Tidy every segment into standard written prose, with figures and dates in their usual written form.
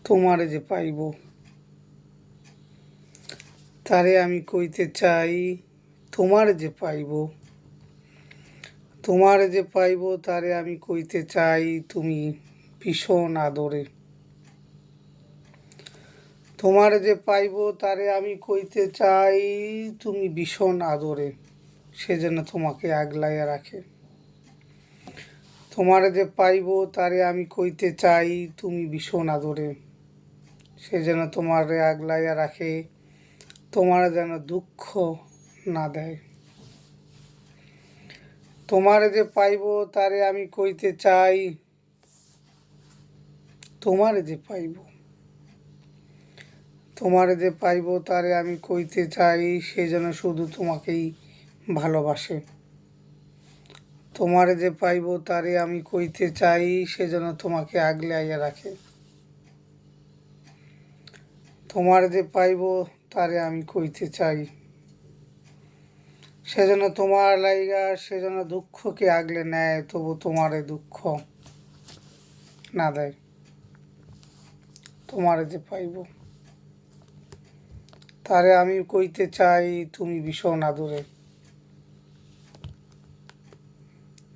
তোমারে যে পাইব তারে আমি কইতে চাই, তোমারে যে পাইব তোমারে যে পাইব তারে আমি কইতে চাই তুমি ভীষণ আদরে। তোমারে যে পাইব তারে আমি কইতে চাই তুমি ভীষণ আদরে, সে যেন তোমাকে আগলাইয়া রাখে। তোমারে যে পাইব তারে আমি কইতে চাই তুমি ভীষণ আদরে, সে যেন তোমারে আগলাইয়া রাখে, তোমার যেন দুঃখ না দেয়। তোমারে যে পাইব তারে আমি কইতে চাই, তোমারে যে পাইব তোমারে যে পাইব তারে আমি কইতে চাই সে যেন শুধু তোমাকেই ভালোবাসে। তোমারে যে পাইব তারে আমি কইতে চাই সে যেন তোমাকে আগলাইয়া রাখে। তোমারে যে পাইব তারে আমি কইতে চাই সে যেন তোমার লাইগা সে যেন দুঃখকে আগলে নেয়, তবু তোমারে দুঃখ না দেয়। তোমারে যে পাইব তারে আমি কইতে চাই তুমি ভীষণ আদরে।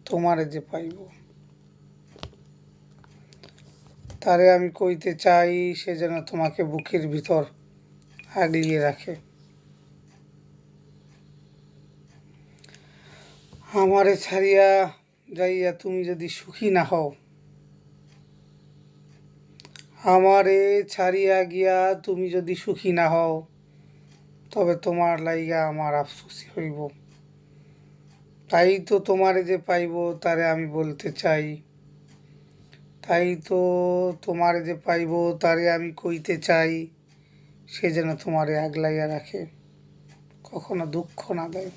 তোমারে যে পাইব তারে আমি কইতে চাই সে যেন তোমাকে বুকের ভিতর আগলিয়ে রাখে। আমারে ছাড়িয়া যাইয়া তুমি যদি সুখী না হও, আমারে ছাড়িয়া গিয়া তুমি যদি সুখী না হও, তবে তোমার লাইগা আমার আফসোসই হইব। তাই তো তোমারে যে পাইব তারে আমি বলতে চাই, তাই তো তোমারে যে পাইব তারে আমি কইতে চাই সে যেন তোমারে আগলাইয়া রাখে, কখনো দুঃখ না দেয়।